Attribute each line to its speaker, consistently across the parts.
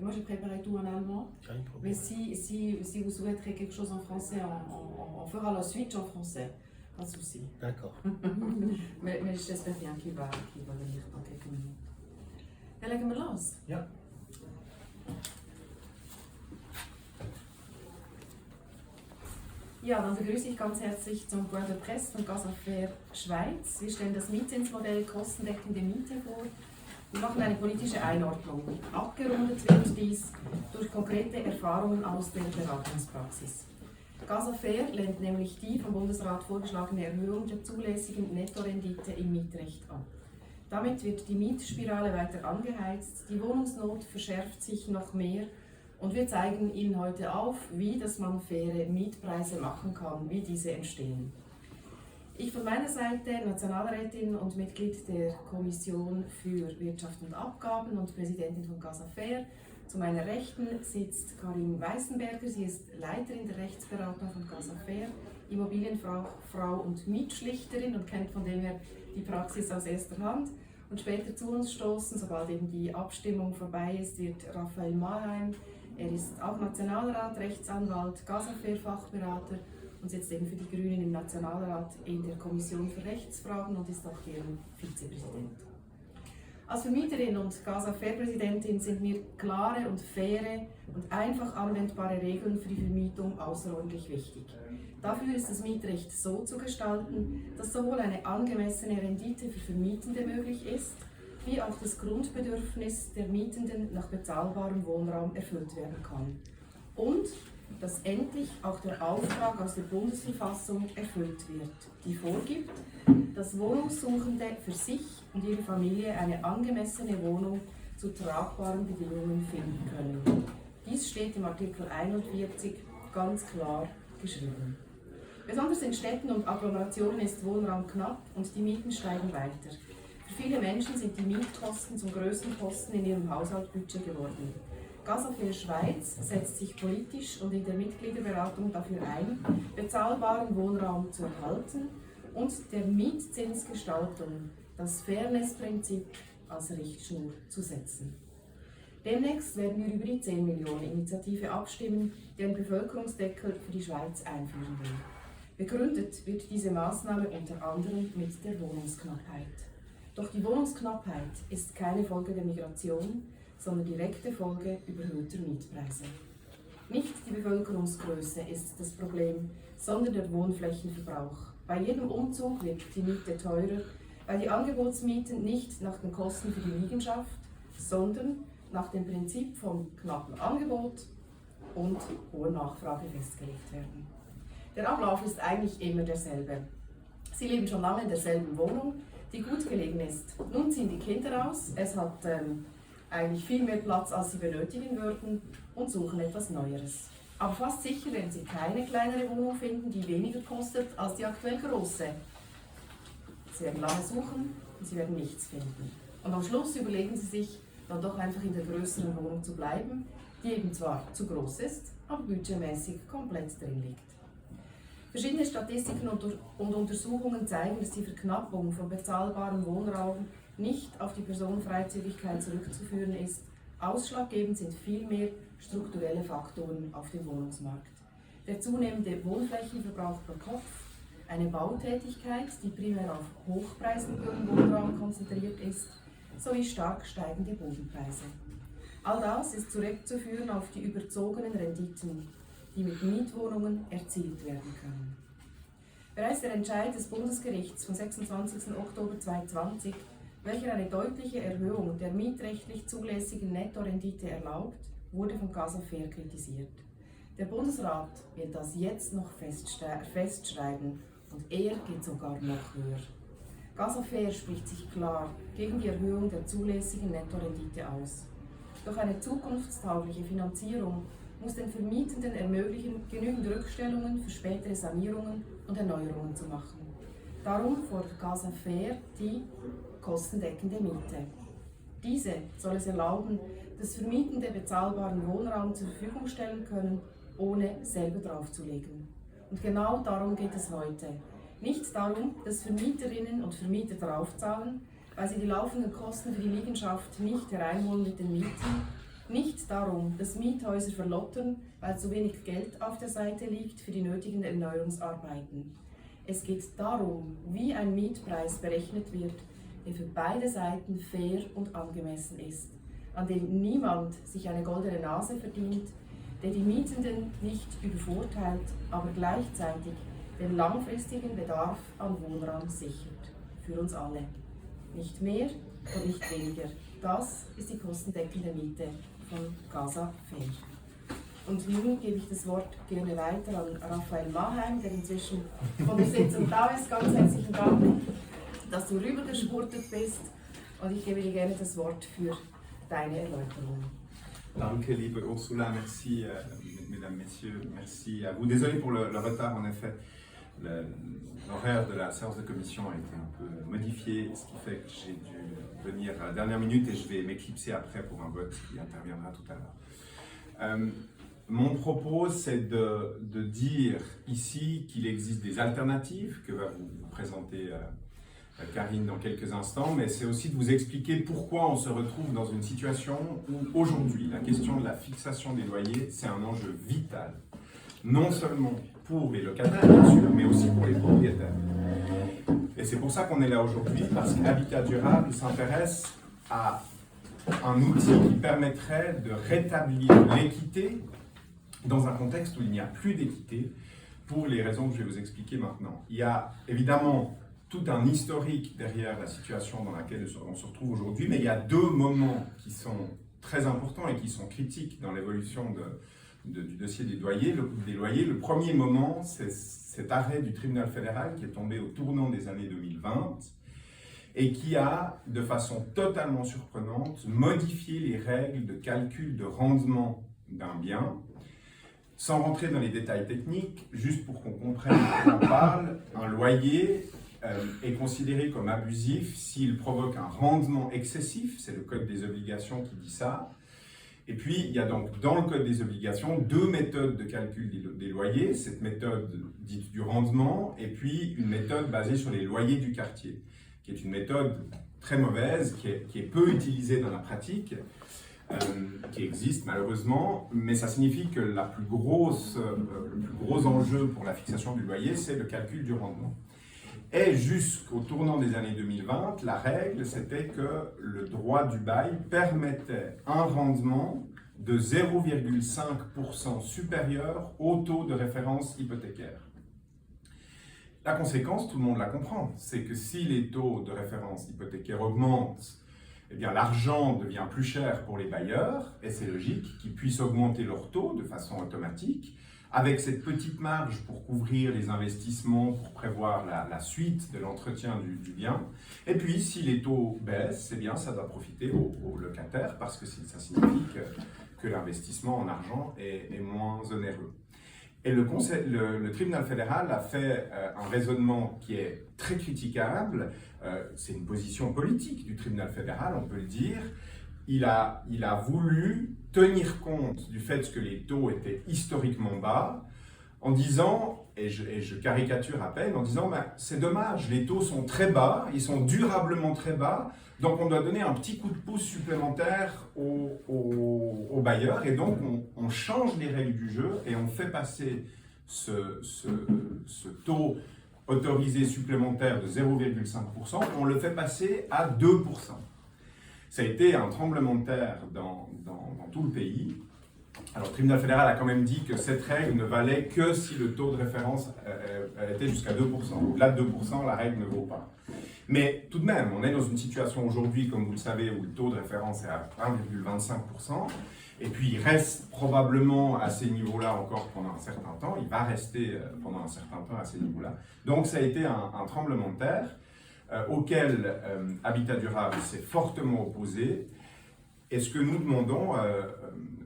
Speaker 1: Et moi, je préparais tout en allemand. Mais si vous souhaiterez quelque chose en français, on fera la switch en français. Pas de souci.
Speaker 2: D'accord.
Speaker 1: mais j'espère bien qu'il va venir dans quelques minutes. Ja, legen wir los.
Speaker 2: Ja.
Speaker 1: Ja, dann begrüße ich ganz herzlich zum Point de Presse von Casafair Schweiz. Wir stellen das Mietzinsmodell kostendeckende Miete vor. Wir machen eine politische Einordnung. Abgerundet wird dies durch konkrete Erfahrungen aus der Beratungspraxis. Casafair lehnt nämlich die vom Bundesrat vorgeschlagene Erhöhung der zulässigen Nettorendite im Mietrecht ab. Damit wird die Mietspirale weiter angeheizt, die Wohnungsnot verschärft sich noch mehr und wir zeigen Ihnen heute auf, wie dass man faire Mietpreise machen kann, wie diese entstehen. Ich von meiner Seite, Nationalrätin und Mitglied der Kommission für Wirtschaft und Abgaben und Präsidentin von Casafair. Zu meiner Rechten sitzt Karin Weissenberger, sie ist Leiterin der Rechtsberatung von Casafair, Immobilienfrau und Mietschlichterin und kennt von dem her die Praxis aus erster Hand. Und später zu uns stoßen, sobald eben die Abstimmung vorbei ist, wird Raphael Maheim. Er ist auch Nationalrat, Rechtsanwalt, Casafair-Fachberater und sitzt eben für die Grünen im Nationalrat in der Kommission für Rechtsfragen und ist auch deren Vizepräsident. Als Vermieterin und Casafair-Präsidentin sind mir klare und faire und einfach anwendbare Regeln für die Vermietung außerordentlich wichtig. Dafür ist das Mietrecht so zu gestalten, dass sowohl eine angemessene Rendite für Vermietende möglich ist, wie auch das Grundbedürfnis der Mietenden nach bezahlbarem Wohnraum erfüllt werden kann. Und dass endlich auch der Auftrag aus der Bundesverfassung erfüllt wird, die vorgibt, dass Wohnungssuchende für sich und ihre Familie eine angemessene Wohnung zu tragbaren Bedingungen finden können. Dies steht im Artikel 41 ganz klar geschrieben. Besonders in Städten und Agglomerationen ist Wohnraum knapp und die Mieten steigen weiter. Für viele Menschen sind die Mietkosten zum größten Posten in ihrem Haushaltsbudget geworden. Casafair Schweiz setzt sich politisch und in der Mitgliederberatung dafür ein, bezahlbaren Wohnraum zu erhalten und der Mietzinsgestaltung das Fairness-Prinzip als Richtschnur zu setzen. Demnächst werden wir über die 10 Millionen Initiative abstimmen, die einen Bevölkerungsdeckel für die Schweiz einführen will. Begründet wird diese Maßnahme unter anderem mit der Wohnungsknappheit. Doch die Wohnungsknappheit ist keine Folge der Migration, sondern direkte Folge überhöhter Mietpreise. Nicht die Bevölkerungsgröße ist das Problem, sondern der Wohnflächenverbrauch. Bei jedem Umzug wird die Miete teurer, weil die Angebotsmieten nicht nach den Kosten für die Liegenschaft, sondern nach dem Prinzip vom knappen Angebot und hoher Nachfrage festgelegt werden. Der Ablauf ist eigentlich immer derselbe. Sie leben schon lange in derselben Wohnung, die gut gelegen ist. Nun ziehen die Kinder aus, es hat eigentlich viel mehr Platz, als sie benötigen würden und suchen etwas Neueres. Aber fast sicher werden sie keine kleinere Wohnung finden, die weniger kostet als die aktuell große. Sie werden lange suchen und sie werden nichts finden. Und am Schluss überlegen sie sich, dann doch einfach in der größeren Wohnung zu bleiben, die eben zwar zu groß ist, aber budgetmäßig komplett drin liegt. Verschiedene Statistiken und Untersuchungen zeigen, dass die Verknappung von bezahlbarem Wohnraum nicht auf die Personenfreizügigkeit zurückzuführen ist. Ausschlaggebend sind vielmehr strukturelle Faktoren auf dem Wohnungsmarkt. Der zunehmende Wohnflächenverbrauch pro Kopf, eine Bautätigkeit, die primär auf hochpreisigen Wohnraum konzentriert ist, sowie stark steigende Bodenpreise. All das ist zurückzuführen auf die überzogenen Renditen, die mit Mietwohnungen erzielt werden können. Bereits der Entscheid des Bundesgerichts vom 26. Oktober 2020, welcher eine deutliche Erhöhung der mietrechtlich zulässigen Nettorendite erlaubt, wurde von Casafair kritisiert. Der Bundesrat wird das jetzt noch festschreiben und er geht sogar noch höher. Casafair spricht sich klar gegen die Erhöhung der zulässigen Nettorendite aus. Durch eine zukunftstaugliche Finanzierung muss den Vermietenden ermöglichen, genügend Rückstellungen für spätere Sanierungen und Erneuerungen zu machen. Darum fordert Casafair die kostendeckende Miete. Diese soll es erlauben, dass Vermietende bezahlbaren Wohnraum zur Verfügung stellen können, ohne selber draufzulegen. Und genau darum geht es heute. Nicht darum, dass Vermieterinnen und Vermieter draufzahlen, weil sie die laufenden Kosten für die Liegenschaft nicht hereinholen mit den Mieten, Nicht darum, dass Miethäuser verlottern, weil zu wenig Geld auf der Seite liegt für die nötigen Erneuerungsarbeiten. Es geht darum, wie ein Mietpreis berechnet wird, der für beide Seiten fair und angemessen ist, an dem niemand sich eine goldene Nase verdient, der die Mietenden nicht übervorteilt, aber gleichzeitig den langfristigen Bedarf an Wohnraum sichert. Für uns alle. Nicht mehr und nicht weniger. Das ist die kostendeckende Miete von Casa Fair. Und nun gebe ich das Wort gerne weiter an Raphael Maheim, der inzwischen von der Sitzung da ist. Ganz herzlichen Dank, dass du rübergespurtet bist. Und ich gebe dir gerne das Wort für deine Erläuterung.
Speaker 2: Danke, liebe Ursula, merci, mesdames, messieurs, merci à vous. Désolé pour le retard, en effet. L'horaire de la séance de commission a été un peu modifié, ce qui fait que j'ai dû venir à la dernière minute et je vais m'éclipser après pour un vote qui interviendra tout à l'heure. Mon propos, c'est de dire ici qu'il existe des alternatives que va vous présenter Karine dans quelques instants, mais c'est aussi de vous expliquer pourquoi on se retrouve dans une situation où aujourd'hui la question de la fixation des loyers, c'est un enjeu vital, non seulement pour les locataires bien sûr, mais aussi pour les propriétaires. Et c'est pour ça qu'on est là aujourd'hui, parce qu'Habitat Durable s'intéresse à un outil qui permettrait de rétablir l'équité dans un contexte où il n'y a plus d'équité, pour les raisons que je vais vous expliquer maintenant. Il y a évidemment tout un historique derrière la situation dans laquelle on se retrouve aujourd'hui, mais il y a deux moments qui sont très importants et qui sont critiques dans l'évolution du dossier des loyers. Le premier moment, c'est cet arrêt du tribunal fédéral qui est tombé au tournant des années 2020 et qui a, de façon totalement surprenante, modifié les règles de calcul de rendement d'un bien. Sans rentrer dans les détails techniques, juste pour qu'on comprenne de quoi on parle, un loyer est considéré comme abusif s'il provoque un rendement excessif, c'est le Code des obligations qui dit ça. Et puis, il y a donc dans le Code des obligations deux méthodes de calcul des loyers, cette méthode dite du rendement et puis une méthode basée sur les loyers du quartier, qui est une méthode très mauvaise, qui est peu utilisée dans la pratique, qui existe malheureusement, mais ça signifie que le plus gros enjeu pour la fixation du loyer, c'est le calcul du rendement. Et jusqu'au tournant des années 2020, la règle, c'était que le droit du bail permettait un rendement de 0,5% supérieur au taux de référence hypothécaire. La conséquence, tout le monde la comprend, c'est que si les taux de référence hypothécaire augmentent, eh bien l'argent devient plus cher pour les bailleurs, et c'est logique qu'ils puissent augmenter leur taux de façon automatique, avec cette petite marge pour couvrir les investissements, pour prévoir la suite de l'entretien du bien. Et puis, si les taux baissent, eh bien, ça doit profiter aux locataires, parce que ça signifie que l'investissement en argent est moins onéreux. Et le tribunal fédéral a fait un raisonnement qui est très critiquable. C'est une position politique du tribunal fédéral, on peut le dire. Il a voulu tenir compte du fait que les taux étaient historiquement bas, en disant, et je caricature à peine, en disant ben, c'est dommage, les taux sont très bas, ils sont durablement très bas, donc on doit donner un petit coup de pouce supplémentaire aux bailleurs, et donc on change les règles du jeu et on fait passer ce taux autorisé supplémentaire de 0,5%, on le fait passer à 2%. Ça a été un tremblement de terre dans tout le pays. Alors, le tribunal fédéral a quand même dit que cette règle ne valait que si le taux de référence était jusqu'à 2%. Au-delà de 2%, la règle ne vaut pas. Mais tout de même, on est dans une situation aujourd'hui, comme vous le savez, où le taux de référence est à 1,25%. Et puis, il reste probablement à ces niveaux-là encore pendant un certain temps. Il va rester pendant un certain temps à ces niveaux-là. Donc, ça a été un tremblement de terre auquel Habitat Durable s'est fortement opposé. Et ce que nous demandons,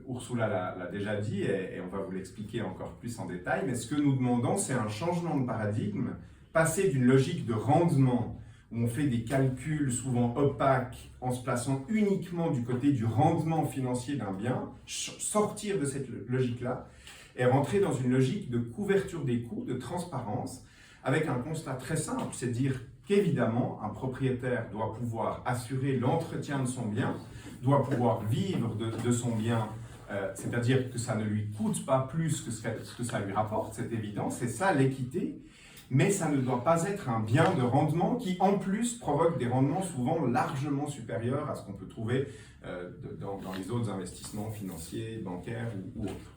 Speaker 2: Ursula l'a déjà dit, et on va vous l'expliquer encore plus en détail, mais ce que nous demandons, c'est un changement de paradigme, passer d'une logique de rendement, où on fait des calculs souvent opaques, en se plaçant uniquement du côté du rendement financier d'un bien, sortir de cette logique-là, et rentrer dans une logique de couverture des coûts, de transparence, avec un constat très simple, c'est de dire qu'évidemment, un propriétaire doit pouvoir assurer l'entretien de son bien doit pouvoir vivre de son bien, c'est-à-dire que ça ne lui coûte pas plus que ce que ça lui rapporte, c'est évident, c'est ça l'équité, mais ça ne doit pas être un bien de rendement qui en plus provoque des rendements souvent largement supérieurs à ce qu'on peut trouver dans les autres investissements financiers, bancaires ou autres.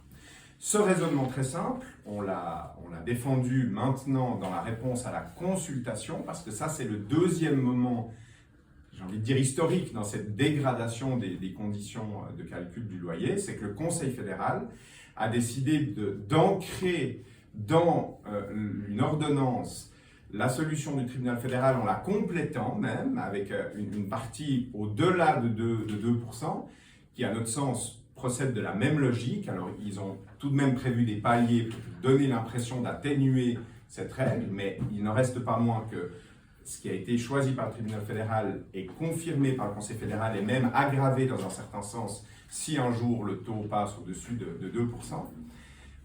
Speaker 2: Ce raisonnement très simple, on l'a défendu maintenant dans la réponse à la consultation, parce que ça c'est le deuxième moment, j'ai envie de dire historique, dans cette dégradation des conditions de calcul du loyer, c'est que le Conseil fédéral a décidé d'ancrer dans une ordonnance la solution du tribunal fédéral en la complétant même avec une partie au-delà de 2%, qui à notre sens procède de la même logique. Alors ils ont tout de même prévu des paliers pour donner l'impression d'atténuer cette règle, mais il n'en reste pas moins que ce qui a été choisi par le tribunal fédéral est confirmé par le Conseil fédéral et même aggravé dans un certain sens si un jour le taux passe au-dessus de 2%.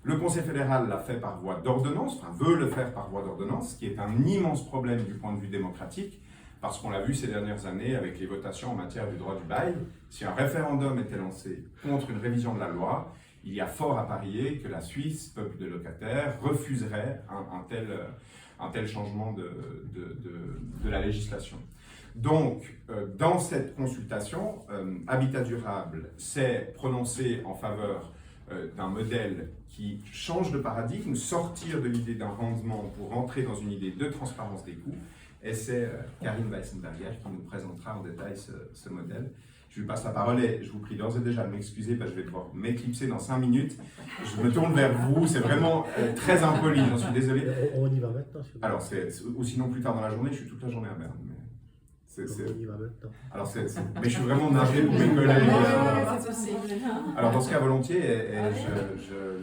Speaker 2: Le Conseil fédéral l'a fait par voie d'ordonnance, enfin veut le faire par voie d'ordonnance, ce qui est un immense problème du point de vue démocratique, parce qu'on l'a vu ces dernières années avec les votations en matière du droit du bail. Si un référendum était lancé contre une révision de la loi, il y a fort à parier que la Suisse, peuple de locataires, refuserait un tel changement de la législation. Donc, dans cette consultation, Habitat Durable s'est prononcé en faveur d'un modèle qui change de paradigme, sortir de l'idée d'un rendement pour rentrer dans une idée de transparence des coûts. Et c'est Karim Weissenberger qui nous présentera en détail ce modèle. Je lui passe la parole et je vous prie d'ores et déjà de m'excuser parce que je vais devoir m'éclipser dans 5 minutes. Je me tourne vers vous, c'est vraiment très impoli, j'en suis désolé.
Speaker 3: On y va maintenant.
Speaker 2: Alors, ou sinon plus tard dans la journée, je suis toute la journée à Berne.
Speaker 3: On y va maintenant.
Speaker 2: Alors, mais je suis vraiment navré pour mes collègues.
Speaker 1: C'est possible.
Speaker 2: Alors, dans ce cas, volontiers, et je